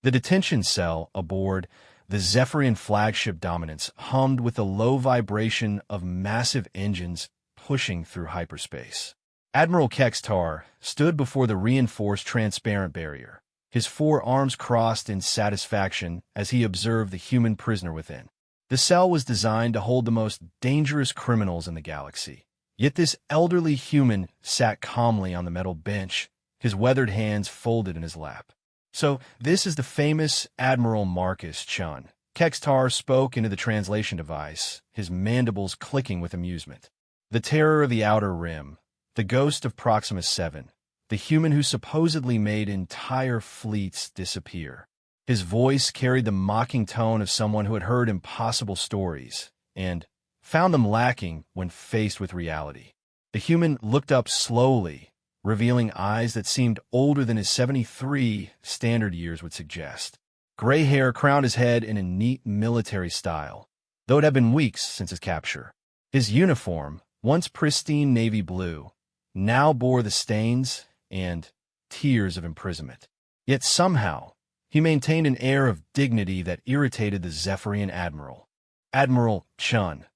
The detention cell aboard the Zephyrian flagship Dominance hummed with the low vibration of massive engines pushing through hyperspace. Admiral Kextar stood before the reinforced transparent barrier, his four arms crossed in satisfaction as he observed the human prisoner within. The cell was designed to hold the most dangerous criminals in the galaxy. Yet this elderly human sat calmly on the metal bench, his weathered hands folded in his lap. "So, this is the famous Admiral Marcus Chun." Kextar spoke into the translation device, his mandibles clicking with amusement. "The terror of the Outer Rim, the ghost of Proxima 7, the human who supposedly made entire fleets disappear." His voice carried the mocking tone of someone who had heard impossible stories and found them lacking when faced with reality. The human looked up slowly, revealing eyes that seemed older than his 73 standard years would suggest. Gray hair crowned his head in a neat military style, though it had been weeks since his capture. His uniform, once pristine navy blue, now bore the stains and tears of imprisonment. Yet somehow, he maintained an air of dignity that irritated the Zephyrian admiral. "Admiral Chun,"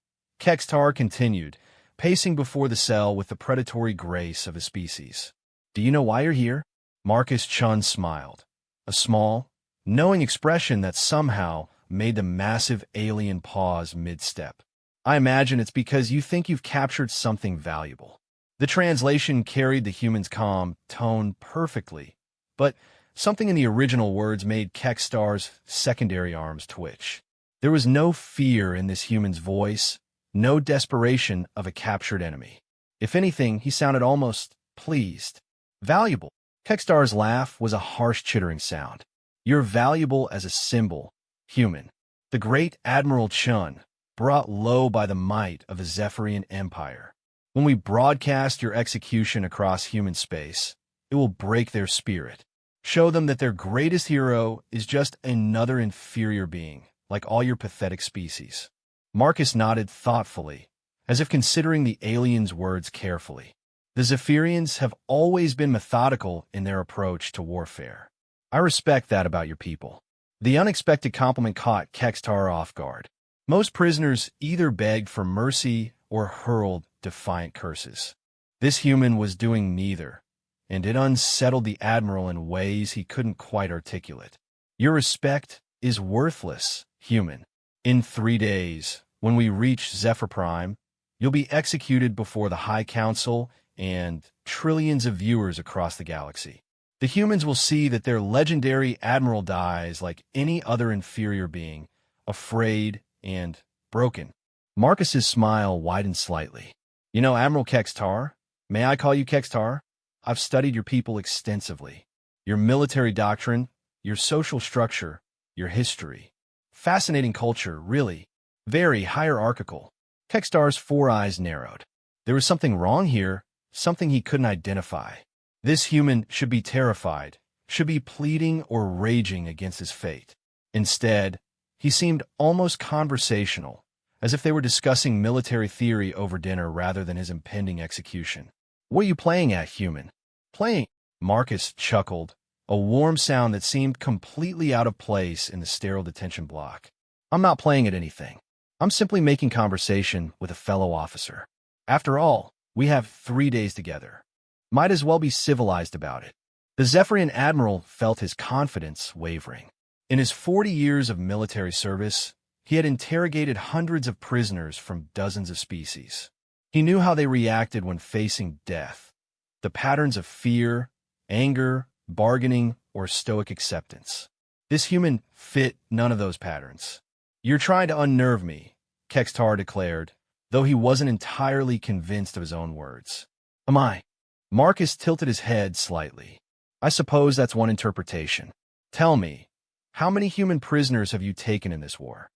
Kextar continued, pacing before the cell with the predatory grace of his species. "Do you know why you're here?" Marcus Chun smiled, a small, knowing expression that somehow made the massive alien pause mid-step. "I imagine it's because you think you've captured something valuable." The translation carried the human's calm tone perfectly, but something in the original words made Kextar's secondary arms twitch. There was no fear in this human's voice, no desperation of a captured enemy. If anything, he sounded almost pleased. "Valuable." Kextar's laugh was a harsh chittering sound. "You're valuable as a symbol, human. The great Admiral Chun, brought low by the might of the Zephyrian Empire. When we broadcast your execution across human space, it will break their spirit. Show them that their greatest hero is just another inferior being, like all your pathetic species." Marcus nodded thoughtfully, as if considering the alien's words carefully. The Zephyrians have always been methodical in their approach to warfare. "I respect that about your people." The unexpected compliment caught Kextar off guard. Most prisoners either begged for mercy or hurled defiant curses. This human was doing neither, and it unsettled the Admiral in ways he couldn't quite articulate. "Your respect is worthless, human. In 3 days, when we reach Zephyr Prime, you'll be executed before the High Council and trillions of viewers across the galaxy. The humans will see that their legendary Admiral dies like any other inferior being, afraid and broken." Marcus's smile widened slightly. "You know, Admiral Kextar, may I call you Kextar? I've studied your people extensively. Your military doctrine, your social structure, your history. Fascinating culture, really. Very hierarchical." Kextar's four eyes narrowed. There was something wrong here, something he couldn't identify. This human should be terrified, should be pleading or raging against his fate. Instead, he seemed almost conversational, as if they were discussing military theory over dinner rather than his impending execution. "What are you playing at, human?" "Playing?" Marcus chuckled, a warm sound that seemed completely out of place in the sterile detention block. "I'm not playing at anything. I'm simply making conversation with a fellow officer. After all, we have 3 days together. Might as well be civilized about it." The Zephyrian admiral felt his confidence wavering. In his 40 years of military service, he had interrogated hundreds of prisoners from dozens of species. He knew how they reacted when facing death, the patterns of fear, anger, bargaining, or stoic acceptance. This human fit none of those patterns. "You're trying to unnerve me," Kextar declared, though he wasn't entirely convinced of his own words. "Am I?" Marcus tilted his head slightly. "I suppose that's one interpretation. Tell me, how many human prisoners have you taken in this war?"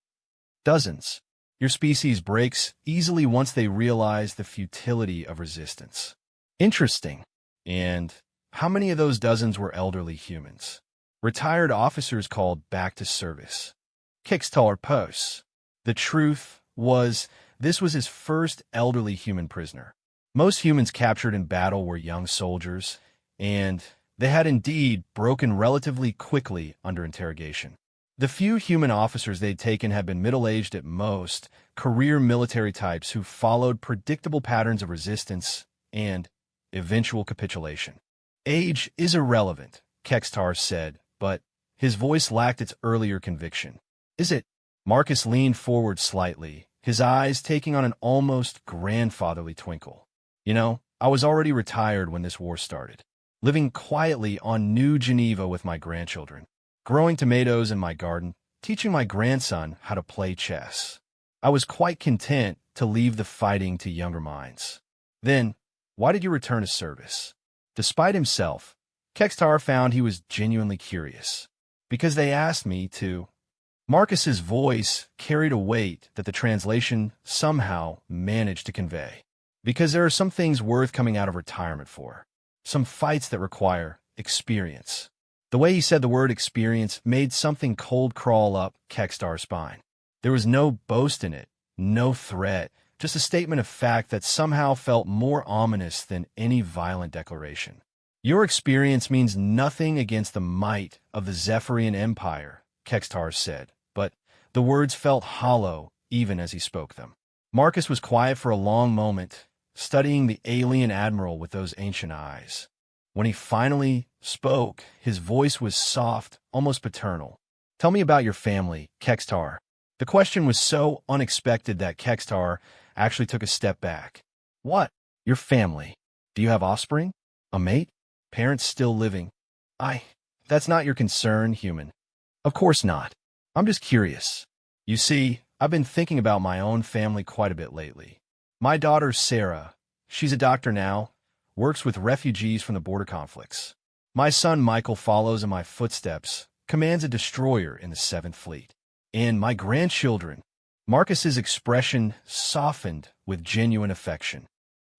"Dozens. Your species breaks easily once they realize the futility of resistance." "Interesting. And how many of those dozens were elderly humans? Retired officers called back to service?" Kextar posts. The truth was, this was his first elderly human prisoner. Most humans captured in battle were young soldiers, and They had indeed broken relatively quickly under interrogation. The few human officers they'd taken had been middle-aged at most, career military types who followed predictable patterns of resistance and eventual capitulation. Age is irrelevant, Kextar said, but his voice lacked its earlier conviction. Is it? Marcus leaned forward slightly, his eyes taking on an almost grandfatherly twinkle. You know, I was already retired when this war started, living quietly on New Geneva with my grandchildren, growing tomatoes in my garden, teaching my grandson how to play chess. I was quite content to leave the fighting to younger minds. Then, why did you return to service? Despite himself, Kextar found he was genuinely curious. Because they asked me to. Marcus's voice carried a weight that the translation somehow managed to convey. Because there are some things worth coming out of retirement for. Some fights that require experience. The way he said the word experience made something cold crawl up Kextar's spine. There was no boast in it, no threat, just a statement of fact that somehow felt more ominous than any violent declaration. Your experience means nothing against the might of the Zephyrian Empire, Kextar said, but the words felt hollow even as he spoke them. Marcus was quiet for a long moment, studying the alien admiral with those ancient eyes. When he finally spoke, his voice was soft, almost paternal. Tell me about your family, Kextar. The question was so unexpected that Kextar actually took a step back. What? Your family. Do you have offspring? A mate? Parents still living? That's not your concern, human. Of course not. I'm just curious. You see, I've been thinking about my own family quite a bit lately. My daughter, Sarah, she's a doctor now, works with refugees from the border conflicts. My son, Michael, follows in my footsteps, commands a destroyer in the 7th Fleet. And my grandchildren. Marcus's expression softened with genuine affection.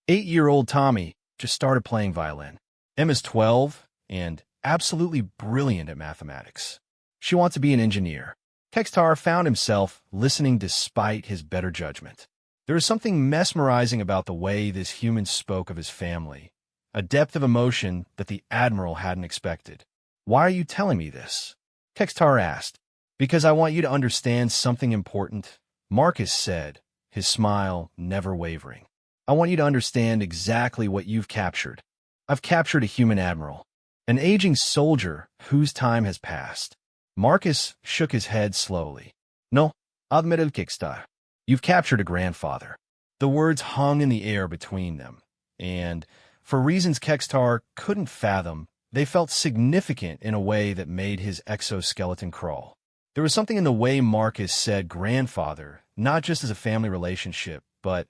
8-year-old Tommy just started playing violin. Emma's 12 and absolutely brilliant at mathematics. She wants to be an engineer. Kextar found himself listening despite his better judgment. There was something mesmerizing about the way this human spoke of his family, a depth of emotion that the Admiral hadn't expected. Why are you telling me this? Kextar asked. Because I want you to understand something important, Marcus said, his smile never wavering. I want you to understand exactly what you've captured. I've captured a human admiral, an aging soldier whose time has passed. Marcus shook his head slowly. No, Admiral Kextar. You've captured a grandfather. The words hung in the air between them, and, for reasons Kextar couldn't fathom, they felt significant in a way that made his exoskeleton crawl. There was something in the way Marcus said grandfather, not just as a family relationship, but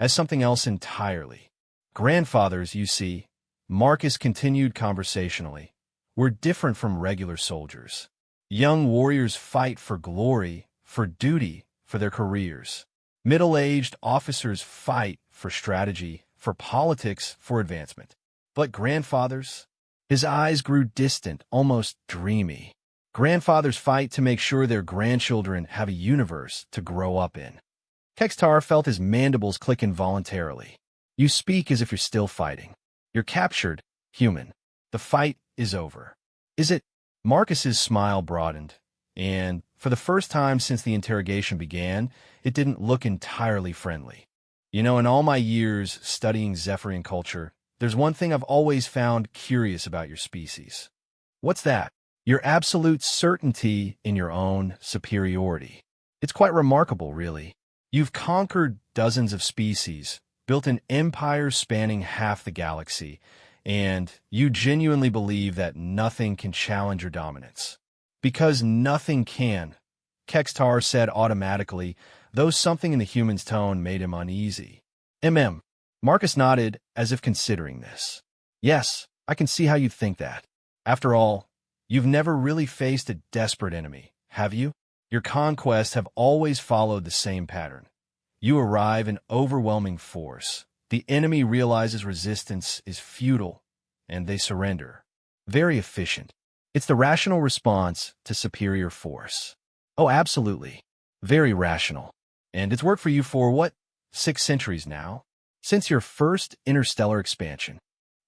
as something else entirely. Grandfathers, you see, Marcus continued conversationally, were different from regular soldiers. Young warriors fight for glory, for duty, for their careers. Middle-aged officers fight for strategy, for politics, for advancement. But grandfathers? His eyes grew distant, almost dreamy. Grandfathers fight to make sure their grandchildren have a universe to grow up in. Kextar felt his mandibles click involuntarily. You speak as if you're still fighting. You're captured, human. The fight is over. Is it? Marcus's smile broadened, and for the first time since the interrogation began, it didn't look entirely friendly. You know, in all my years studying Zephyrian culture, there's one thing I've always found curious about your species. What's that? Your absolute certainty in your own superiority. It's quite remarkable, really. You've conquered dozens of species, built an empire spanning half the galaxy, and you genuinely believe that nothing can challenge your dominance. Because nothing can, Kextar said automatically, though something in the human's tone made him uneasy. Marcus nodded as if considering this. Yes, I can see how you think that. After all, you've never really faced a desperate enemy, have you? Your conquests have always followed the same pattern. You arrive in overwhelming force. The enemy realizes resistance is futile, and they surrender. Very efficient. It's the rational response to superior force. Oh, absolutely. Very rational. And it's worked for you for, what, 6 centuries now? Since your first interstellar expansion.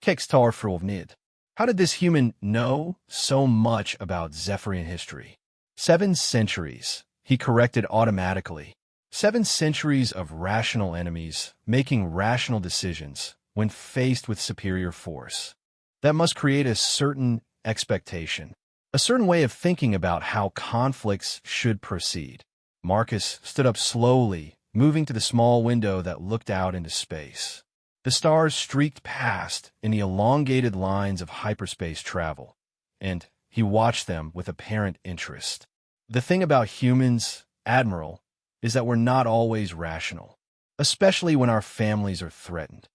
Kextar Frolvnid. How did this human know so much about Zephyrian history? 7 centuries, he corrected automatically. 7 centuries of rational enemies making rational decisions when faced with superior force. That must create a certain expectation, a certain way of thinking about how conflicts should proceed. Marcus stood up slowly, moving to the small window that looked out into space. The stars streaked past in the elongated lines of hyperspace travel, and he watched them with apparent interest. The thing about humans, Admiral, is that we're not always rational, especially when our families are threatened.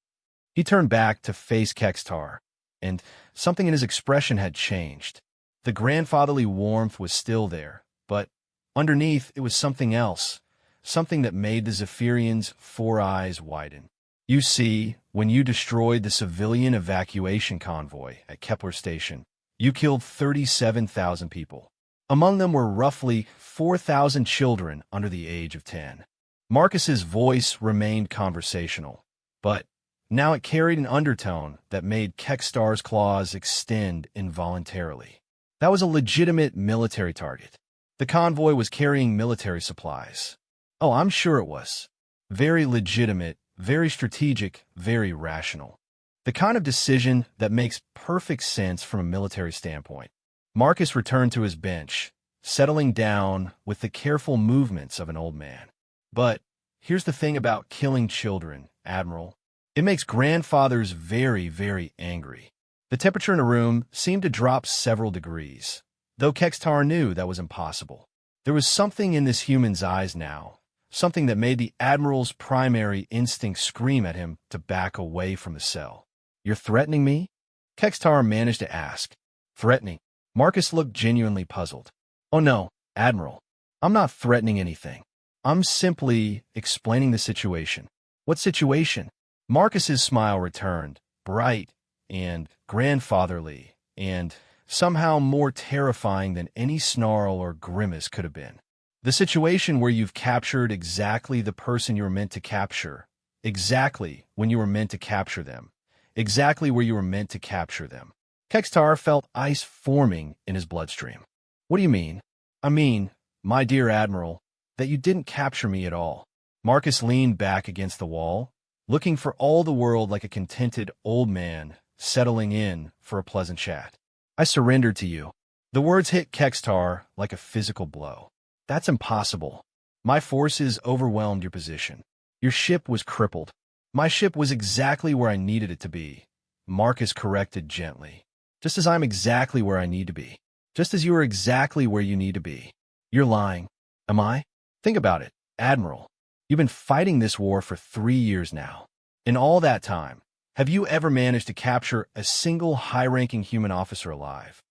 He turned back to face Kextar, and something in his expression had changed. The grandfatherly warmth was still there, but underneath it was something else, something that made the Zephyrians' 4 eyes widen. You see, when you destroyed the civilian evacuation convoy at Kepler Station, you killed 37,000 people. Among them were roughly 4,000 children under the age of 10. Marcus's voice remained conversational, but now it carried an undertone that made Kextar's claws extend involuntarily. That was a legitimate military target. The convoy was carrying military supplies. Oh, I'm sure it was. Very legitimate, very strategic, very rational. The kind of decision that makes perfect sense from a military standpoint. Marcus returned to his bench, settling down with the careful movements of an old man. But here's the thing about killing children, Admiral. It makes grandfathers very, very angry. The temperature in the room seemed to drop several degrees, though Kextar knew that was impossible. There was something in this human's eyes now, something that made the Admiral's primary instinct scream at him to back away from the cell. You're threatening me? Kextar managed to ask. Threatening? Marcus looked genuinely puzzled. Oh no, Admiral. I'm not threatening anything. I'm simply explaining the situation. What situation? Marcus's smile returned, bright and grandfatherly, and somehow more terrifying than any snarl or grimace could have been. The situation where you've captured exactly the person you were meant to capture, exactly when you were meant to capture them, exactly where you were meant to capture them. Kextar felt ice forming in his bloodstream. What do you mean? I mean, my dear Admiral, that you didn't capture me at all. Marcus leaned back against the wall, looking for all the world like a contented old man settling in for a pleasant chat. I surrendered to you. The words hit Kextar like a physical blow. That's impossible. My forces overwhelmed your position. Your ship was crippled. My ship was exactly where I needed it to be. Marcus corrected gently. Just as I'm exactly where I need to be. Just as you are exactly where you need to be. You're lying. Am I? Think about it, Admiral. You've been fighting this war for 3 years now. In all that time, have you ever managed to capture a single high-ranking human officer alive?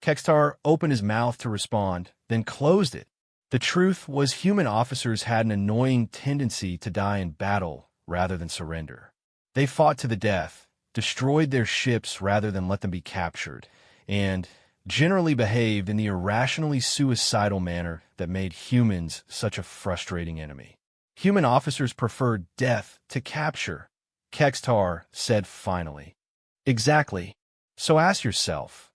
Kextar opened his mouth to respond, then closed it. The truth was human officers had an annoying tendency to die in battle rather than surrender. They fought to the death, destroyed their ships rather than let them be captured, and generally behaved in the irrationally suicidal manner that made humans such a frustrating enemy. Human officers preferred death to capture, Kextar said finally. Exactly. So ask yourself,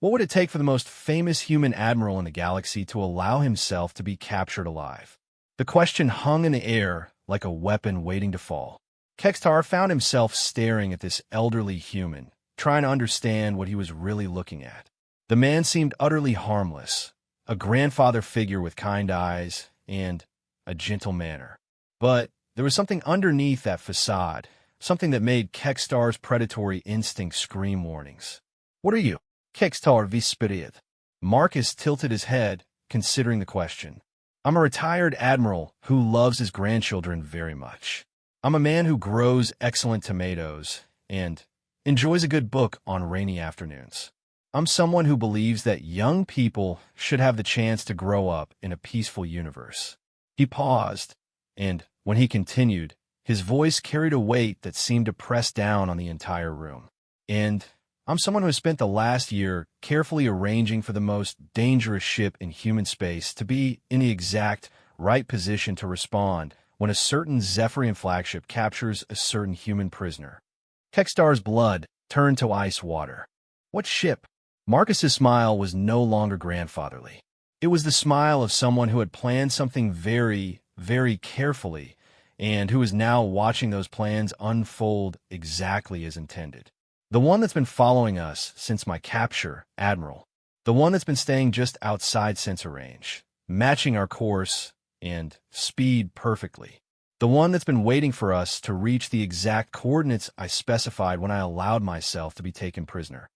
what would it take for the most famous human admiral in the galaxy to allow himself to be captured alive? The question hung in the air like a weapon waiting to fall. Kextar found himself staring at this elderly human, trying to understand what he was really looking at. The man seemed utterly harmless, a grandfather figure with kind eyes and a gentle manner. But there was something underneath that facade, something that made Kextar's predatory instinct scream warnings. What are you? Kextar visperiet. Marcus tilted his head, considering the question. I'm a retired admiral who loves his grandchildren very much. I'm a man who grows excellent tomatoes and enjoys a good book on rainy afternoons. I'm someone who believes that young people should have the chance to grow up in a peaceful universe. He paused, and when he continued, his voice carried a weight that seemed to press down on the entire room. And I'm someone who has spent the last year carefully arranging for the most dangerous ship in human space to be in the exact right position to respond when a certain Zephyrian flagship captures a certain human prisoner. Kextar's blood turned to ice water. What ship? Marcus's smile was no longer grandfatherly. It was the smile of someone who had planned something very, very carefully and who is now watching those plans unfold exactly as intended. The one that's been following us since my capture, Admiral. The one that's been staying just outside sensor range, matching our course and speed perfectly. The one that's been waiting for us to reach the exact coordinates I specified when I allowed myself to be taken prisoner.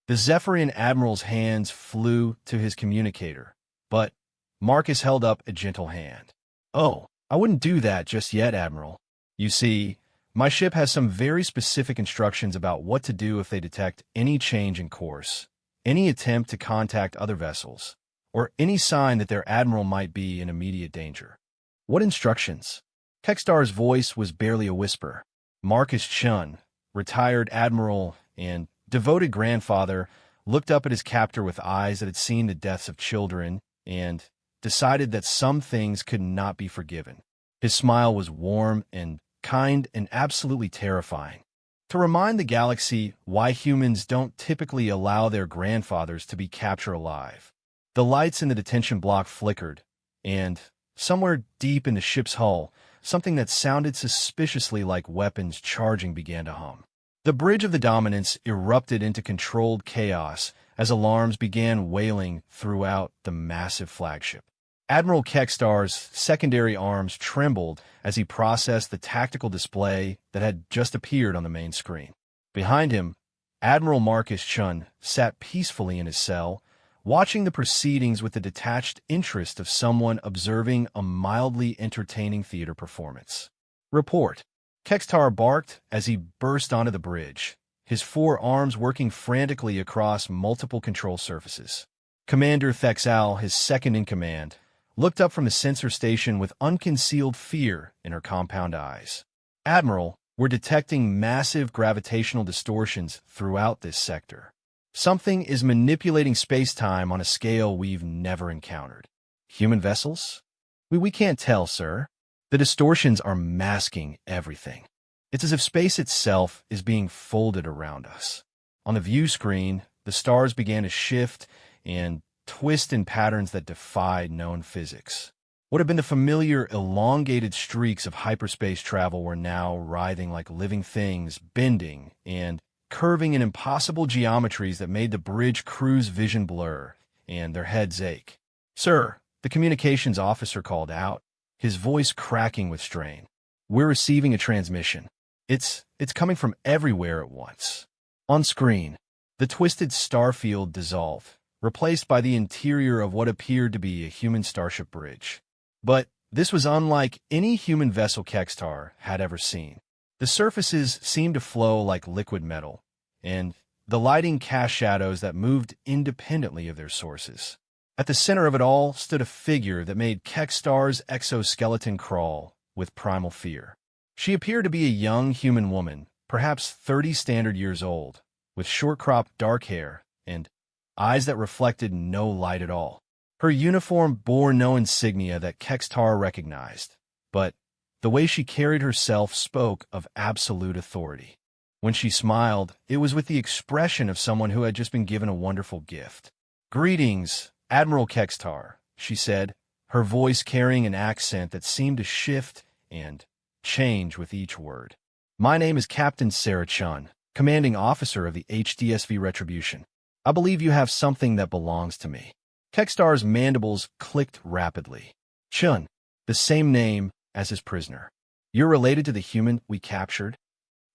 The Zephyrian Admiral's hands flew to his communicator, but Marcus held up a gentle hand. "Oh, I wouldn't do that just yet, Admiral. You see, my ship has some very specific instructions about what to do if they detect any change in course, any attempt to contact other vessels, or any sign that their admiral might be in immediate danger." "What instructions?" Kekstar's voice was barely a whisper. Marcus Chun, retired admiral and devoted grandfather, looked up at his captor with eyes that had seen the deaths of children and decided that some things could not be forgiven. His smile was warm and kind and absolutely terrifying. To remind the galaxy why humans don't typically allow their grandfathers to be captured alive. The lights in the detention block flickered, and somewhere deep in the ship's hull, something that sounded suspiciously like weapons charging began to hum. The bridge of the Dominance erupted into controlled chaos as alarms began wailing throughout the massive flagship. Admiral Kekstar's secondary arms trembled as he processed the tactical display that had just appeared on the main screen. Behind him, Admiral Marcus Chun sat peacefully in his cell, watching the proceedings with the detached interest of someone observing a mildly entertaining theater performance. "Report." Kekstar barked as he burst onto the bridge, his four arms working frantically across multiple control surfaces. Commander Thexal, his second-in-command, looked up from his sensor station with unconcealed fear in her compound eyes. "Admiral, we're detecting massive gravitational distortions throughout this sector. Something is manipulating space-time on a scale we've never encountered." "Human vessels?" We can't tell, sir. The distortions are masking everything. It's as if space itself is being folded around us. On the view screen, the stars began to shift and twist in patterns that defied known physics. What had been the familiar elongated streaks of hyperspace travel were now writhing like living things, bending and curving in impossible geometries that made the bridge crew's vision blur and their heads ache. "Sir," the communications officer called out, his voice cracking with strain. "We're receiving a transmission. It's coming from everywhere at once." On screen, the twisted star field dissolved, replaced by the interior of what appeared to be a human starship bridge. But this was unlike any human vessel Kekstar had ever seen. The surfaces seemed to flow like liquid metal, and the lighting cast shadows that moved independently of their sources. At the center of it all stood a figure that made Kekstar's exoskeleton crawl with primal fear. She appeared to be a young human woman, perhaps 30 standard years old, with short-cropped dark hair and eyes that reflected no light at all. Her uniform bore no insignia that Kekstar recognized, but the way she carried herself spoke of absolute authority. When she smiled, it was with the expression of someone who had just been given a wonderful gift. "Greetings, Admiral Kekstar," she said, her voice carrying an accent that seemed to shift and change with each word. "My name is Captain Sarah Chun, commanding officer of the HDSV Retribution. I believe you have something that belongs to me." Kekstar's mandibles clicked rapidly. "Chun, the same name as his prisoner. You're related to the human we captured?"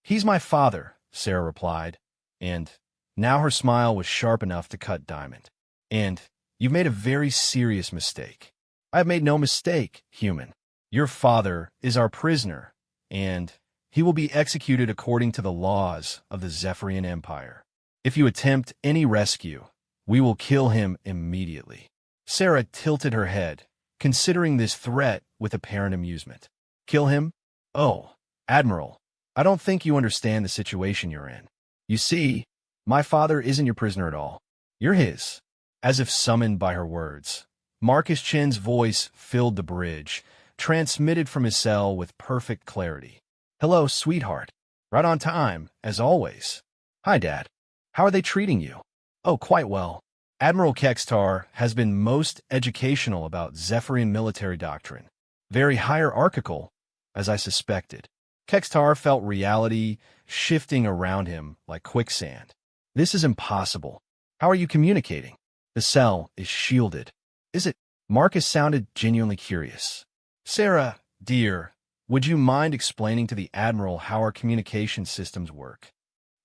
"He's my father," Sarah replied, and now her smile was sharp enough to cut diamond. "And you've made a very serious mistake." "I have made no mistake, human. Your father is our prisoner, and he will be executed according to the laws of the Zephyrian Empire. If you attempt any rescue, we will kill him immediately." Sarah tilted her head, considering this threat with apparent amusement. "Kill him? Oh, Admiral, I don't think you understand the situation you're in. You see, my father isn't your prisoner at all. You're his." As if summoned by her words, Marcus Chen's voice filled the bridge, transmitted from his cell with perfect clarity. "Hello, sweetheart. Right on time, as always. Hi, Dad. How are they treating you?" Oh, quite well. Admiral Kextar has been most educational about Zephyrian military doctrine. Very hierarchical, as I suspected. Kextar felt reality shifting around him like quicksand. This is impossible. How are you communicating? The cell is shielded. Is it? Marcus sounded genuinely curious. Sarah, dear, would you mind explaining to the Admiral how our communication systems work?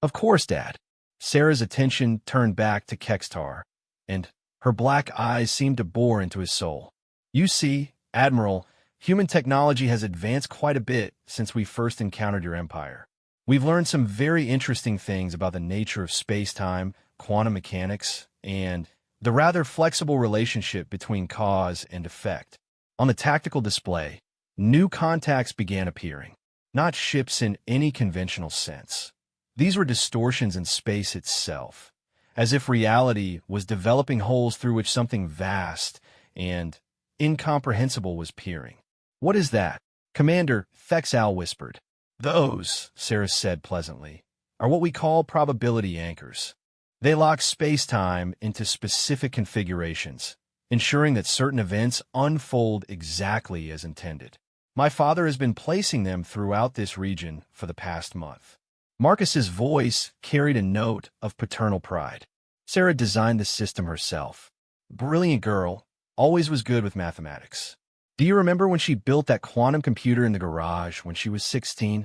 Of course, Dad. Sarah's attention turned back to Kextar, and her black eyes seemed to bore into his soul. You see, Admiral, human technology has advanced quite a bit since we first encountered your empire. We've learned some very interesting things about the nature of space-time, quantum mechanics, and the rather flexible relationship between cause and effect. On the tactical display, new contacts began appearing, not ships in any conventional sense. These were distortions in space itself, as if reality was developing holes through which something vast and incomprehensible was peering. What is that? Commander Thexal whispered. Those, Sarah said pleasantly, are what we call probability anchors. They lock space-time into specific configurations, ensuring that certain events unfold exactly as intended. My father has been placing them throughout this region for the past month. Marcus's voice carried a note of paternal pride. Sarah designed the system herself. Brilliant girl, always was good with mathematics. Do you remember when she built that quantum computer in the garage when she was 16?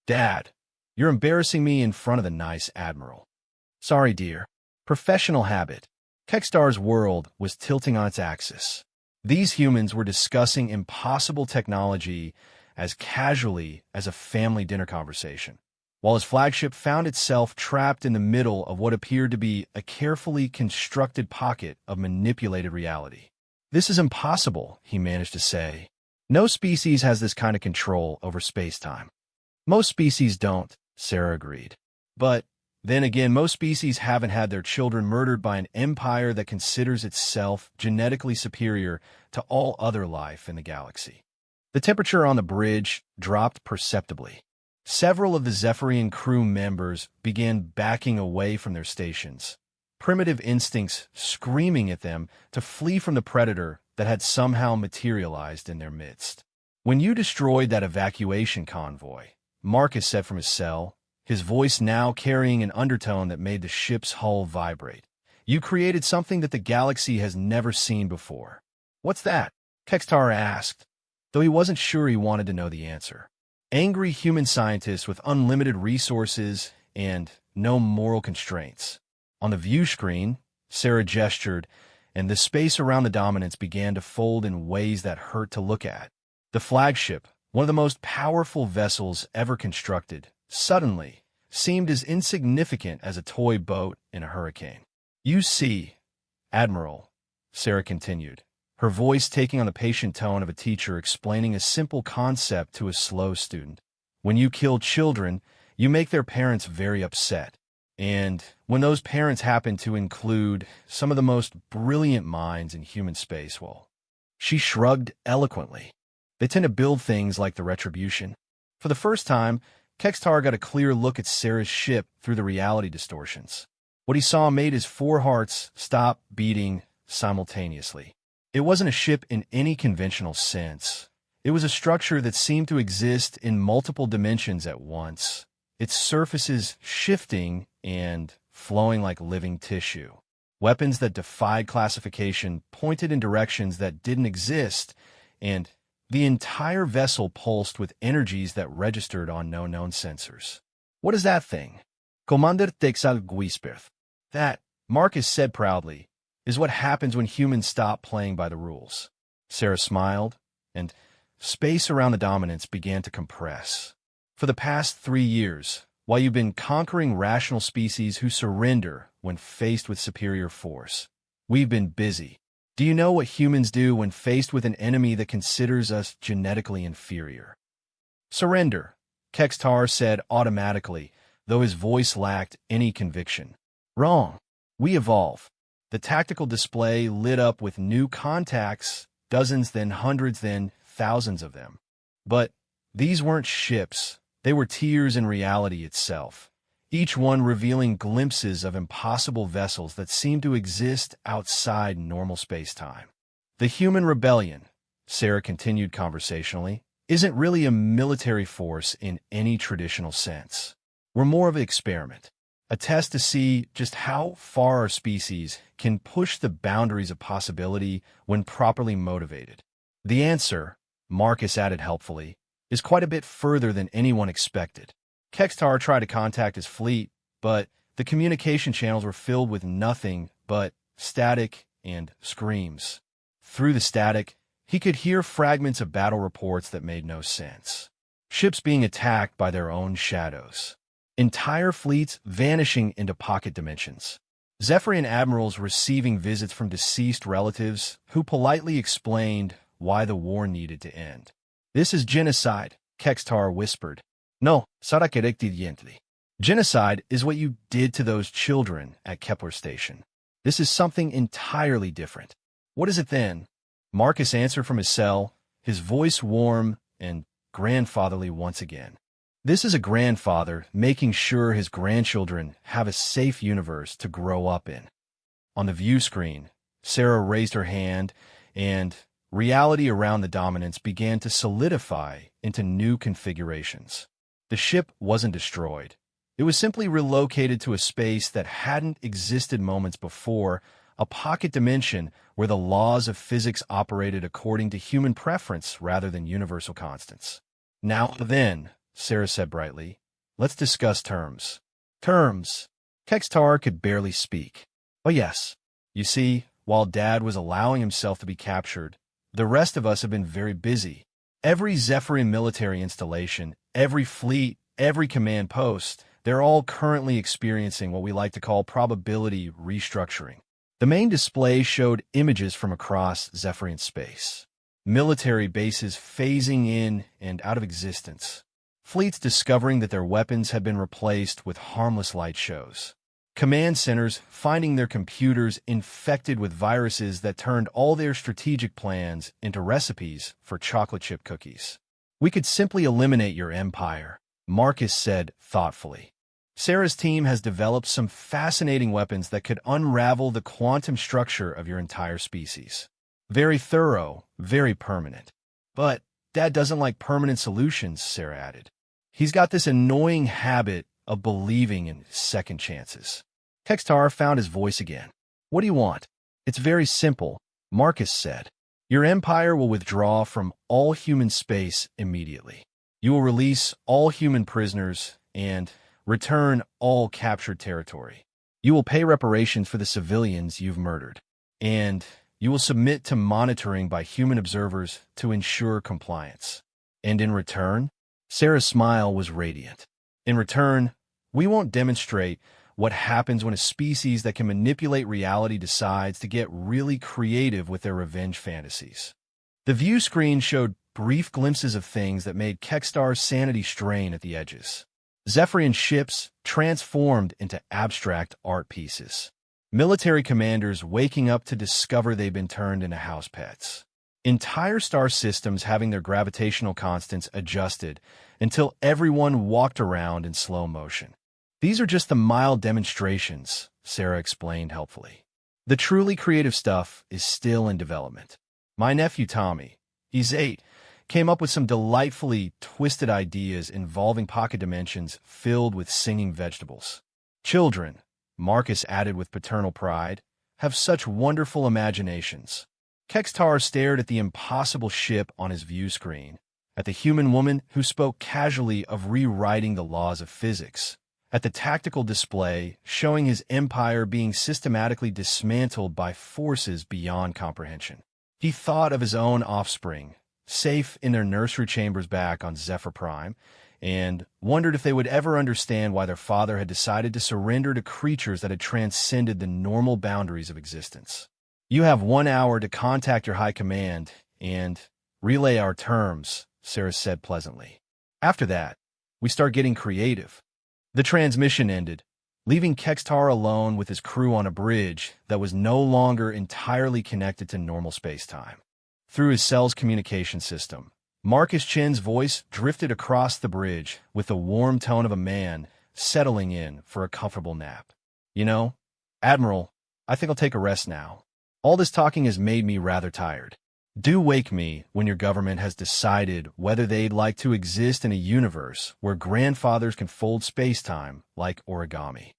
Dad, you're embarrassing me in front of the nice Admiral. Sorry, dear. Professional habit. Kextar's world was tilting on its axis. These humans were discussing impossible technology as casually as a family dinner conversation, while his flagship found itself trapped in the middle of what appeared to be a carefully constructed pocket of manipulated reality. This is impossible, he managed to say. No species has this kind of control over space-time. Most species don't, Sarah agreed. But then again, most species haven't had their children murdered by an empire that considers itself genetically superior to all other life in the galaxy. The temperature on the bridge dropped perceptibly. Several of the Zephyrian crew members began backing away from their stations, primitive instincts screaming at them to flee from the predator that had somehow materialized in their midst. When you destroyed that evacuation convoy, Marcus said from his cell, his voice now carrying an undertone that made the ship's hull vibrate, you created something that the galaxy has never seen before. What's that? Kextar asked, though he wasn't sure he wanted to know the answer. Angry human scientists with unlimited resources and no moral constraints. On the view screen, Sarah gestured, and the space around the dominance began to fold in ways that hurt to look at. The flagship, one of the most powerful vessels ever constructed, suddenly seemed as insignificant as a toy boat in a hurricane. You see, Admiral, Sarah continued, her voice taking on the patient tone of a teacher explaining a simple concept to a slow student. When you kill children, you make their parents very upset. And when those parents happen to include some of the most brilliant minds in human space, well, she shrugged eloquently. They tend to build things like the Retribution. For the first time, Kextar got a clear look at Sarah's ship through the reality distortions. What he saw made his four hearts stop beating simultaneously. It wasn't a ship in any conventional sense. It was a structure that seemed to exist in multiple dimensions at once, its surfaces shifting and flowing like living tissue. Weapons that defied classification pointed in directions that didn't exist, and the entire vessel pulsed with energies that registered on no known sensors. What is that thing? Commander Texal Guisperth. That, Marcus said proudly, is what happens when humans stop playing by the rules. Sarah smiled, and space around the dominance began to compress. For the past 3 years, while you've been conquering rational species who surrender when faced with superior force, we've been busy. Do you know what humans do when faced with an enemy that considers us genetically inferior? Surrender, Kextar said automatically, though his voice lacked any conviction. Wrong. We evolve. The tactical display lit up with new contacts, dozens, then hundreds, then thousands of them. But these weren't ships. They were tiers in reality itself. each one revealing glimpses of impossible vessels that seem to exist outside normal space-time. The human rebellion, Sarah continued conversationally, isn't really a military force in any traditional sense. We're more of an experiment, a test to see just how far our species can push the boundaries of possibility when properly motivated. The answer, Marcus added helpfully, is quite a bit further than anyone expected. Kextar tried to contact his fleet, but the communication channels were filled with nothing but static and screams. Through the static, he could hear fragments of battle reports that made no sense. Ships being attacked by their own shadows. Entire fleets vanishing into pocket dimensions. Zephyrian admirals receiving visits from deceased relatives who politely explained why the war needed to end. This is genocide, Kextar whispered. No, sarà correttamente. Genocide is what you did to those children at Kepler Station. This is something entirely different. What is it then? Marcus answered from his cell, his voice warm and grandfatherly once again. This is a grandfather making sure his grandchildren have a safe universe to grow up in. On the view screen, Sarah raised her hand, and reality around the dominance began to solidify into new configurations. The ship wasn't destroyed. It was simply relocated to a space that hadn't existed moments before, a pocket dimension where the laws of physics operated according to human preference rather than universal constants. Now then, Sarah said brightly, let's discuss terms. Terms. Kextar could barely speak. Oh yes. You see, while Dad was allowing himself to be captured, the rest of us have been very busy. Every Zephyrian military installation, every fleet, every command post, they're all currently experiencing what we like to call probability restructuring. The main display showed images from across Zephyrian space. Military bases phasing in and out of existence. Fleets discovering that their weapons had been replaced with harmless light shows. Command centers finding their computers infected with viruses that turned all their strategic plans into recipes for chocolate chip cookies. We could simply eliminate your empire, Marcus said thoughtfully. Sarah's team has developed some fascinating weapons that could unravel the quantum structure of your entire species. Very thorough, very permanent. But Dad doesn't like permanent solutions, Sarah added. He's got this annoying habit of believing in second chances. Kextar found his voice again. What do you want? It's very simple, Marcus said. Your empire will withdraw from all human space immediately. You will release all human prisoners and return all captured territory. You will pay reparations for the civilians you've murdered. And you will submit to monitoring by human observers to ensure compliance. And in return, Sarah's smile was radiant. In return, we won't demonstrate what happens when a species that can manipulate reality decides to get really creative with their revenge fantasies. The view screen showed brief glimpses of things that made Kextar's sanity strain at the edges. Zephyrian ships transformed into abstract art pieces. Military commanders waking up to discover they've been turned into house pets. Entire star systems having their gravitational constants adjusted until everyone walked around in slow motion. These are just the mild demonstrations, Sarah explained helpfully. The truly creative stuff is still in development. My nephew Tommy, he's 8, came up with some delightfully twisted ideas involving pocket dimensions filled with singing vegetables. Children, Marcus added with paternal pride, have such wonderful imaginations. Kextar stared at the impossible ship on his view screen, at the human woman who spoke casually of rewriting the laws of physics, at the tactical display showing his empire being systematically dismantled by forces beyond comprehension. He thought of his own offspring, safe in their nursery chambers back on Zephyr Prime, and wondered if they would ever understand why their father had decided to surrender to creatures that had transcended the normal boundaries of existence. You have 1 hour to contact your high command and relay our terms, Sarah said pleasantly. After that, we start getting creative. The transmission ended, leaving Kextar alone with his crew on a bridge that was no longer entirely connected to normal space-time. Through his cell's communication system, Marcus Chen's voice drifted across the bridge with the warm tone of a man settling in for a comfortable nap. You know, Admiral, I think I'll take a rest now. All this talking has made me rather tired. Do wake me when your government has decided whether they'd like to exist in a universe where grandfathers can fold space-time like origami.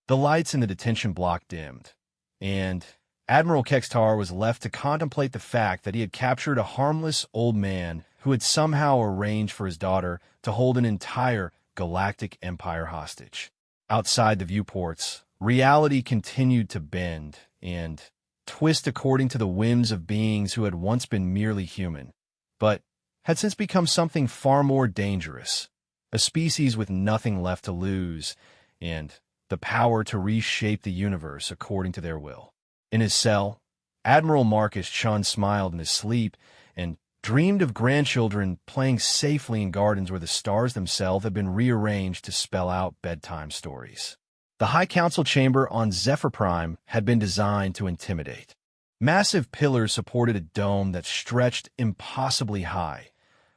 The lights in the detention block dimmed, and Admiral Kextar was left to contemplate the fact that he had captured a harmless old man who had somehow arranged for his daughter to hold an entire galactic empire hostage. Outside the viewports, reality continued to bend and twist according to the whims of beings who had once been merely human, but had since become something far more dangerous, a species with nothing left to lose and the power to reshape the universe according to their will. In his cell, Admiral Marcus Chun smiled in his sleep and dreamed of grandchildren playing safely in gardens where the stars themselves had been rearranged to spell out bedtime stories. The High Council chamber on Zephyr Prime had been designed to intimidate. Massive pillars supported a dome that stretched impossibly high,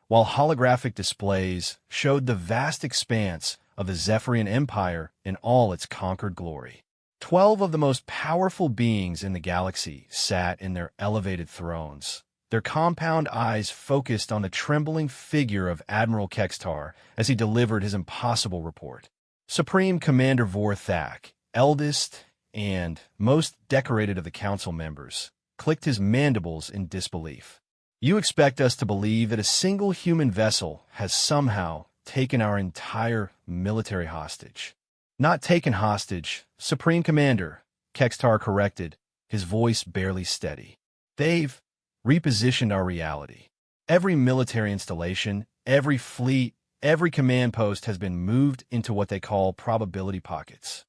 while holographic displays showed the vast expanse of the Zephyrian Empire in all its conquered glory. 12 of the most powerful beings in the galaxy sat in their elevated thrones, their compound eyes focused on the trembling figure of Admiral Kextar as he delivered his impossible report. Supreme Commander Vorthak, eldest and most decorated of the council members, clicked his mandibles in disbelief. You expect us to believe that a single human vessel has somehow taken our entire military hostage. Not taken hostage, Supreme Commander, Kextar corrected, his voice barely steady. They've repositioned our reality. Every military installation, every fleet, every command post has been moved into what they call probability pockets.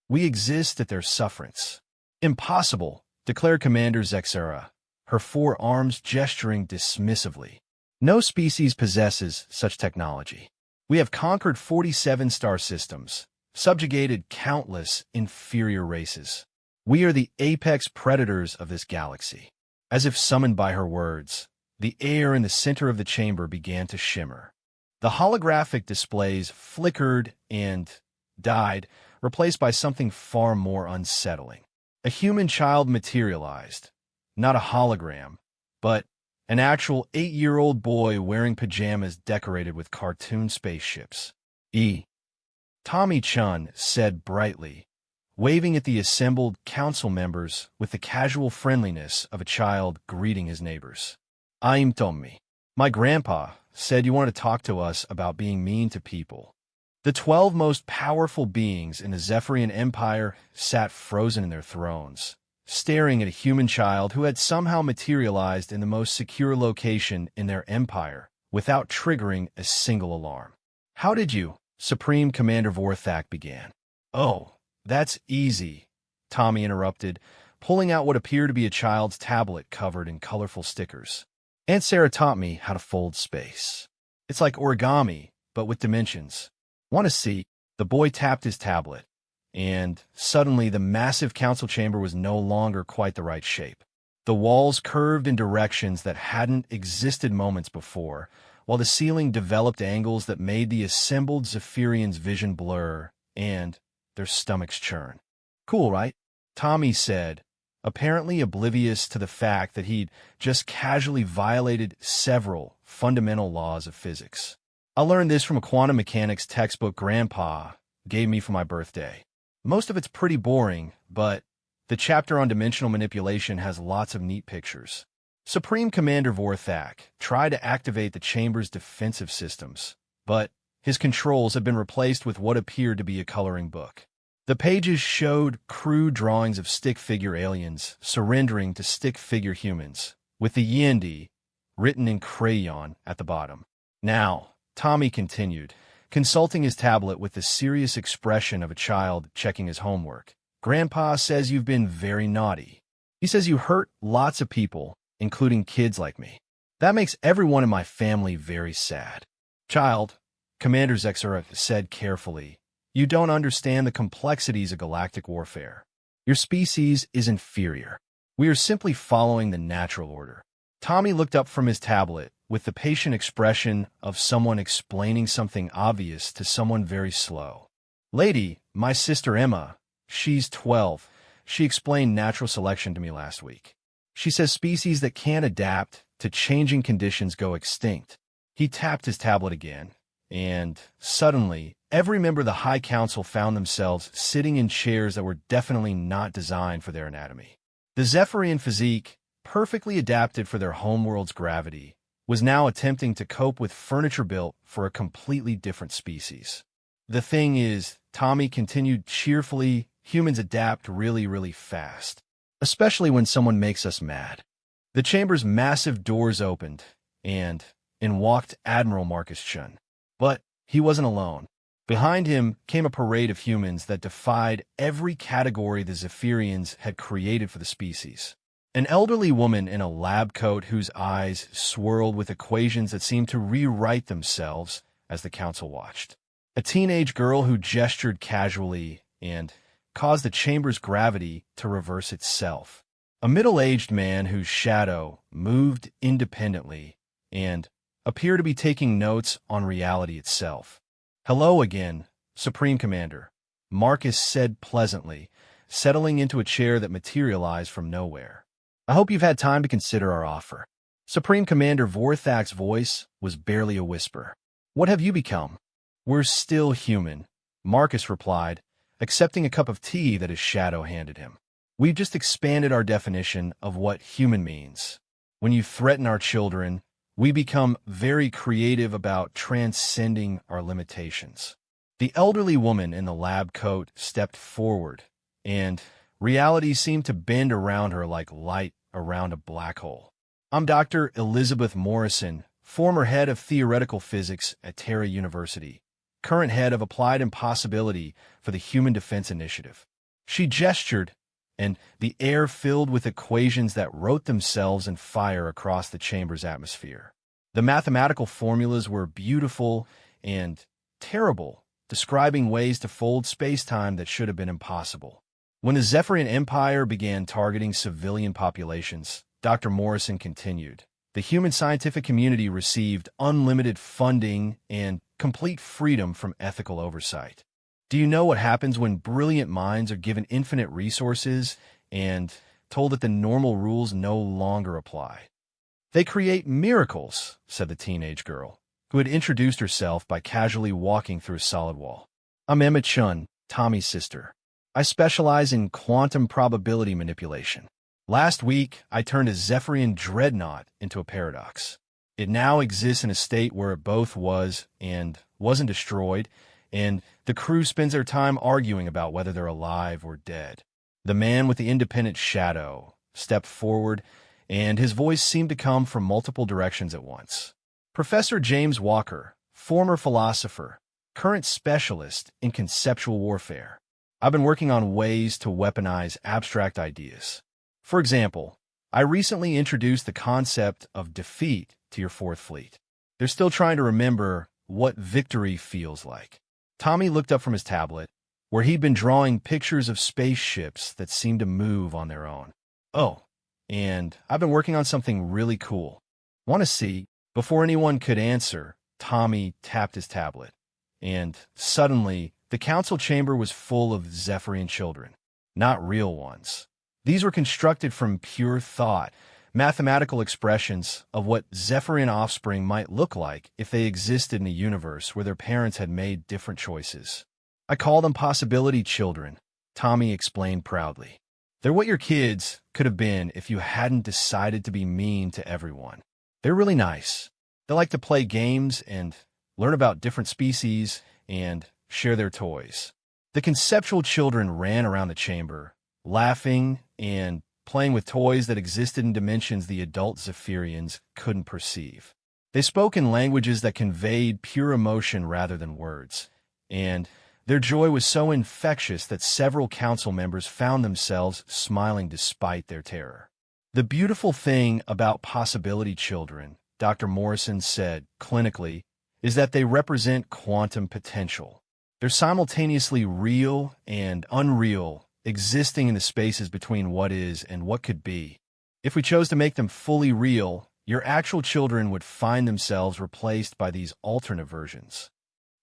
We exist at their sufferance. Impossible, declared Commander Zexera, her four arms gesturing dismissively. No species possesses such technology. We have conquered 47 star systems, subjugated countless inferior races. We are the apex predators of this galaxy. As if summoned by her words, the air in the center of the chamber began to shimmer. The holographic displays flickered and died, replaced by something far more unsettling. A human child materialized, not a hologram, but an actual 8-year-old boy wearing pajamas decorated with cartoon spaceships. Tommy Chun said brightly, waving at the assembled council members with the casual friendliness of a child greeting his neighbors. I'm Tommy. My grandpa said you wanted to talk to us about being mean to people. The 12 most powerful beings in the Zephyrian Empire sat frozen in their thrones, staring at a human child who had somehow materialized in the most secure location in their empire without triggering a single alarm. How did you? Supreme Commander Vorthak began. Oh, that's easy, Tommy interrupted, pulling out what appeared to be a child's tablet covered in colorful stickers. Aunt Sarah taught me how to fold space. It's like origami, but with dimensions. Want to see? The boy tapped his tablet, and suddenly the massive council chamber was no longer quite the right shape. The walls curved in directions that hadn't existed moments before, while the ceiling developed angles that made the assembled Zephyrians' vision blur and their stomachs churn. Cool, right? Tommy said, apparently oblivious to the fact that he'd just casually violated several fundamental laws of physics. I learned this from a quantum mechanics textbook Grandpa gave me for my birthday. Most of it's pretty boring, but the chapter on dimensional manipulation has lots of neat pictures. Supreme Commander Vorthak tried to activate the chamber's defensive systems, but his controls had been replaced with what appeared to be a coloring book. The pages showed crude drawings of stick-figure aliens surrendering to stick-figure humans, with the Yendi written in crayon at the bottom. Now, Tommy continued, consulting his tablet with the serious expression of a child checking his homework. Grandpa says you've been very naughty. He says you hurt lots of people, including kids like me. That makes everyone in my family very sad. Child, Commander Zexera said carefully, you don't understand the complexities of galactic warfare. Your species is inferior. We are simply following the natural order. Tommy looked up from his tablet with the patient expression of someone explaining something obvious to someone very slow. Lady, my sister Emma, she's 12. She explained natural selection to me last week. She says species that can't adapt to changing conditions go extinct. He tapped his tablet again, and suddenly, every member of the High Council found themselves sitting in chairs that were definitely not designed for their anatomy. The Zephyrian physique, perfectly adapted for their homeworld's gravity, was now attempting to cope with furniture built for a completely different species. The thing is, Tommy continued cheerfully, humans adapt really, really fast, especially when someone makes us mad. The chamber's massive doors opened, and in walked Admiral Marcus Chun. But he wasn't alone. Behind him came a parade of humans that defied every category the Zephyrians had created for the species. An elderly woman in a lab coat whose eyes swirled with equations that seemed to rewrite themselves as the council watched. A teenage girl who gestured casually and caused the chamber's gravity to reverse itself. A middle-aged man whose shadow moved independently and appeared to be taking notes on reality itself. "Hello again, Supreme Commander," Marcus said pleasantly, settling into a chair that materialized from nowhere. "I hope you've had time to consider our offer." Supreme Commander Vorthak's voice was barely a whisper. "What have you become?" "We're still human," Marcus replied, accepting a cup of tea that his shadow handed him. "We've just expanded our definition of what human means. When you threaten our children, we become very creative about transcending our limitations." The elderly woman in the lab coat stepped forward, and reality seemed to bend around her like light around a black hole. "I'm Dr. Elizabeth Morrison, former head of theoretical physics at Terra University, current head of Applied Impossibility for the Human Defense Initiative." She gestured, and the air filled with equations that wrote themselves in fire across the chamber's atmosphere. The mathematical formulas were beautiful and terrible, describing ways to fold space-time that should have been impossible. When the Zephyrian Empire began targeting civilian populations, Dr. Morrison continued, the human scientific community received unlimited funding and complete freedom from ethical oversight. Do you know what happens when brilliant minds are given infinite resources and told that the normal rules no longer apply? "They create miracles," said the teenage girl, who had introduced herself by casually walking through a solid wall. "I'm Emma Chun, Tommy's sister. I specialize in quantum probability manipulation. Last week, I turned a Zephyrian dreadnought into a paradox. It now exists in a state where it both was and wasn't destroyed, and the crew spends their time arguing about whether they're alive or dead." The man with the independent shadow stepped forward, and his voice seemed to come from multiple directions at once. "Professor James Walker, former philosopher, current specialist in conceptual warfare. I've been working on ways to weaponize abstract ideas. For example, I recently introduced the concept of defeat to your Fourth Fleet. They're still trying to remember what victory feels like." Tommy looked up from his tablet, where he'd been drawing pictures of spaceships that seemed to move on their own. "Oh, and I've been working on something really cool. Want to see?" Before anyone could answer, Tommy tapped his tablet, and suddenly the council chamber was full of Zephyrian children, not real ones. These were constructed from pure thought, mathematical expressions of what Zephyrian offspring might look like if they existed in a universe where their parents had made different choices. "I call them possibility children," Tommy explained proudly. "They're what your kids could have been if you hadn't decided to be mean to everyone. They're really nice. They like to play games and learn about different species and share their toys." The conceptual children ran around the chamber, laughing and playing with toys that existed in dimensions the adult Zephyrians couldn't perceive. They spoke in languages that conveyed pure emotion rather than words, and their joy was so infectious that several council members found themselves smiling despite their terror. "The beautiful thing about possibility children," Dr. Morrison said clinically, "is that they represent quantum potential. They're simultaneously real and unreal, existing in the spaces between what is and what could be. If we chose to make them fully real, your actual children would find themselves replaced by these alternate versions."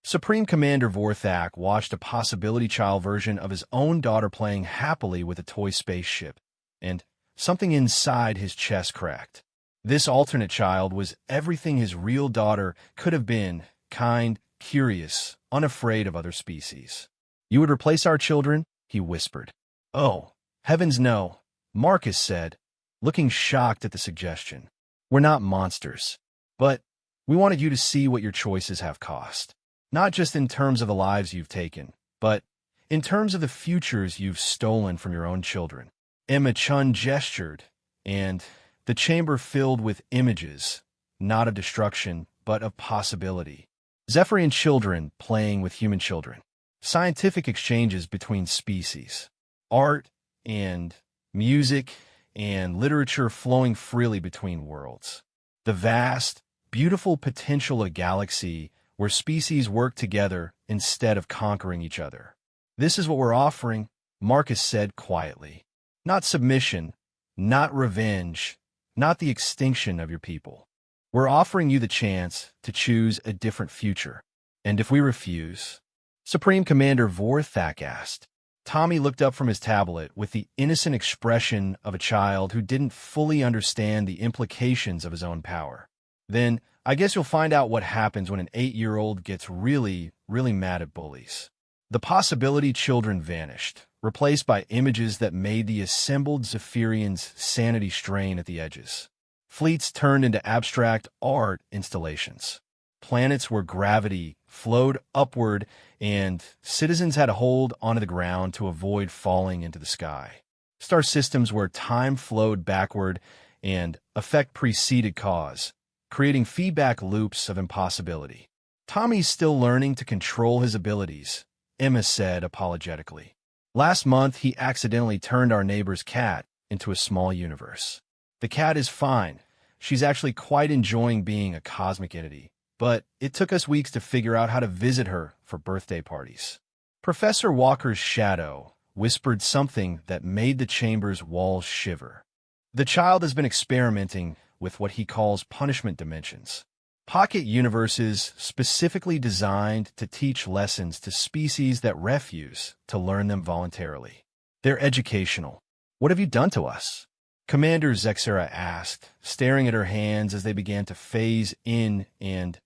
Supreme Commander Vorthak watched a possibility child version of his own daughter playing happily with a toy spaceship, and something inside his chest cracked. This alternate child was everything his real daughter could have been: kind, curious, unafraid of other species. "You would replace our children?" he whispered. "Oh, heavens no," Marcus said, looking shocked at the suggestion. "We're not monsters. But we wanted you to see what your choices have cost. Not just in terms of the lives you've taken, but in terms of the futures you've stolen from your own children." Emma Chun gestured, and the chamber filled with images, not of destruction, but of possibility. Zephyrian children playing with human children. Scientific exchanges between species. Art and music and literature flowing freely between worlds. The vast, beautiful potential of a galaxy where species work together instead of conquering each other. "This is what we're offering," Marcus said quietly. "Not submission, not revenge, not the extinction of your people. We're offering you the chance to choose a different future. And if we refuse?" Supreme Commander Vorthak asked. Tommy looked up from his tablet with the innocent expression of a child who didn't fully understand the implications of his own power. "Then I guess you'll find out what happens when an 8-year-old gets really, really mad at bullies." The possibility children vanished, replaced by images that made the assembled Zephyrians' sanity strain at the edges. Fleets turned into abstract art installations. Planets where gravity flowed upward and citizens had to hold onto the ground to avoid falling into the sky. Star systems where time flowed backward and effect preceded cause, creating feedback loops of impossibility. "Tommy's still learning to control his abilities," Emma said apologetically. "Last month, he accidentally turned our neighbor's cat into a small universe. The cat is fine. She's actually quite enjoying being a cosmic entity, but it took us weeks to figure out how to visit her for birthday parties." Professor Walker's shadow whispered something that made the chamber's walls shiver. "The child has been experimenting with what he calls punishment dimensions. Pocket universes specifically designed to teach lessons to species that refuse to learn them voluntarily. They're educational. What have you done to us?" Commander Zexera asked, staring at her hands as they began to phase in and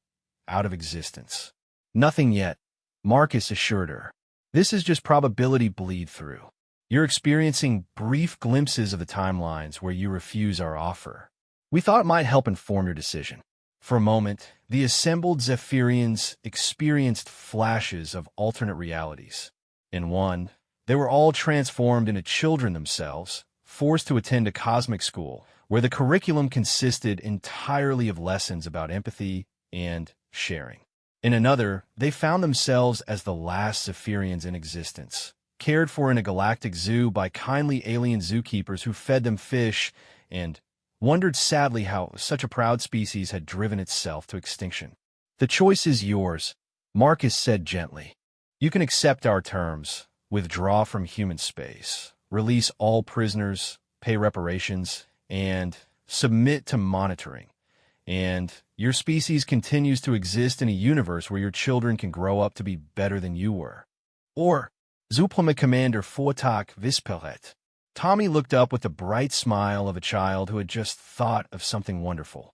out of existence. "Nothing yet," Marcus assured her. "This is just probability bleed-through. You're experiencing brief glimpses of the timelines where you refuse our offer. We thought it might help inform your decision." For a moment, the assembled Zephyrians experienced flashes of alternate realities. In one, they were all transformed into children themselves, forced to attend a cosmic school where the curriculum consisted entirely of lessons about empathy and sharing. In another, they found themselves as the last Zephyrians in existence, cared for in a galactic zoo by kindly alien zookeepers who fed them fish and wondered sadly how such a proud species had driven itself to extinction. "The choice is yours," Marcus said gently. "You can accept our terms, withdraw from human space, release all prisoners, pay reparations, and submit to monitoring. And your species continues to exist in a universe where your children can grow up to be better than you were. Or, Zuplama Commander Fortak Visperet." Tommy looked up with the bright smile of a child who had just thought of something wonderful.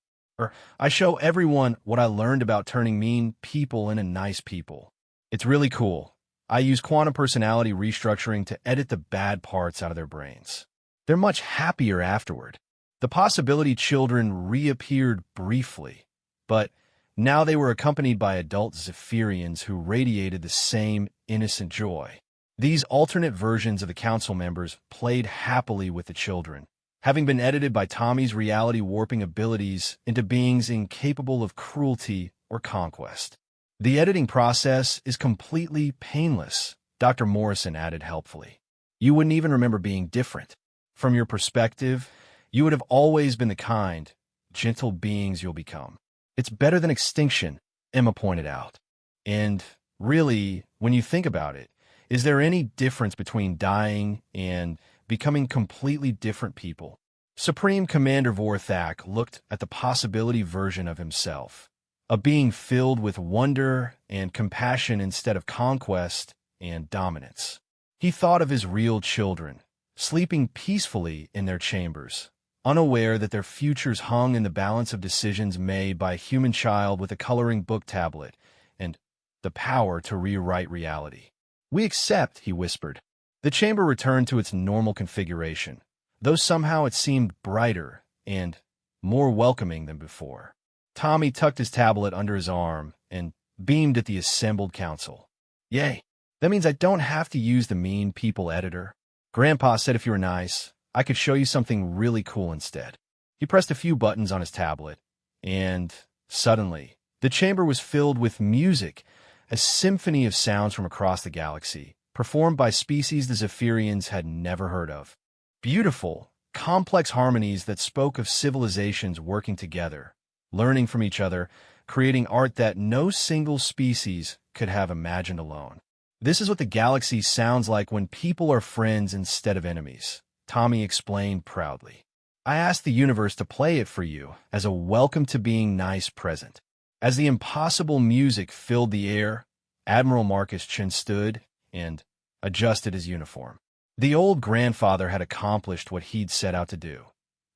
"I show everyone what I learned about turning mean people into nice people. It's really cool. I use quantum personality restructuring to edit the bad parts out of their brains. They're much happier afterward." The possibility children reappeared briefly, but now they were accompanied by adult Zephyrians who radiated the same innocent joy. These alternate versions of the council members played happily with the children, having been edited by Tommy's reality-warping abilities into beings incapable of cruelty or conquest. "The editing process is completely painless," Dr. Morrison added helpfully. "You wouldn't even remember being different. From your perspective, you would have always been the kind, gentle beings you'll become. It's better than extinction," Emma pointed out. "And really, when you think about it, is there any difference between dying and becoming completely different people?" Supreme Commander Vorthak looked at the possibility version of himself, a being filled with wonder and compassion instead of conquest and dominance. He thought of his real children, sleeping peacefully in their chambers, unaware that their futures hung in the balance of decisions made by a human child with a coloring book tablet and the power to rewrite reality. "We accept," he whispered. The chamber returned to its normal configuration, though somehow it seemed brighter and more welcoming than before. Tommy tucked his tablet under his arm and beamed at the assembled council. "Yay! That means I don't have to use the mean people editor. Grandpa said if you were nice, I could show you something really cool instead." He pressed a few buttons on his tablet, and suddenly, the chamber was filled with music, a symphony of sounds from across the galaxy, performed by species the Zephyrians had never heard of. Beautiful, complex harmonies that spoke of civilizations working together, learning from each other, creating art that no single species could have imagined alone. "This is what the galaxy sounds like when people are friends instead of enemies," Tommy explained proudly. "I asked the universe to play it for you as a welcome to being nice present." As the impossible music filled the air, Admiral Marcus Chin stood and adjusted his uniform. The old grandfather had accomplished what he'd set out to do,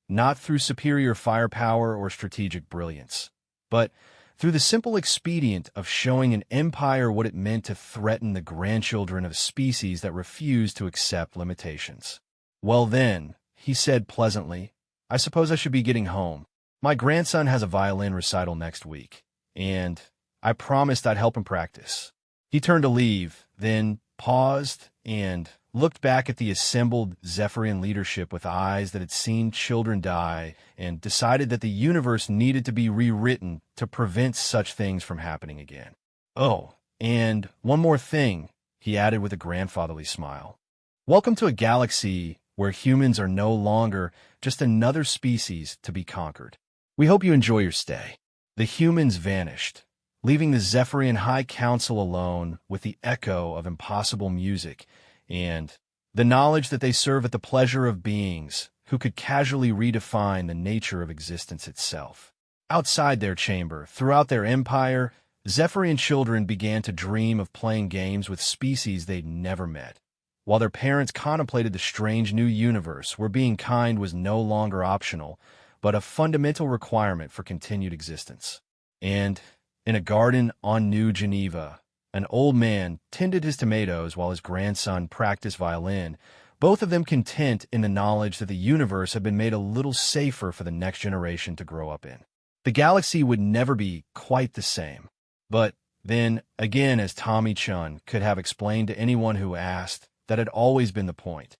not through superior firepower or strategic brilliance, but through the simple expedient of showing an empire what it meant to threaten the grandchildren of a species that refused to accept limitations. "Well then," he said pleasantly, "I suppose I should be getting home. My grandson has a violin recital next week, and I promised I'd help him practice." He turned to leave, then paused and looked back at the assembled Zephyrian leadership with eyes that had seen children die and decided that the universe needed to be rewritten to prevent such things from happening again. "Oh, and one more thing," he added with a grandfatherly smile. "Welcome to a galaxy where humans are no longer just another species to be conquered. We hope you enjoy your stay." The humans vanished, leaving the Zephyrian High Council alone with the echo of impossible music and the knowledge that they serve at the pleasure of beings who could casually redefine the nature of existence itself. Outside their chamber, throughout their empire, Zephyrian children began to dream of playing games with species they'd never met, while their parents contemplated the strange new universe where being kind was no longer optional, but a fundamental requirement for continued existence. And in a garden on New Geneva, an old man tended his tomatoes while his grandson practiced violin, both of them content in the knowledge that the universe had been made a little safer for the next generation to grow up in. The galaxy would never be quite the same. But then, again, as Tommy Chun could have explained to anyone who asked, that had always been the point.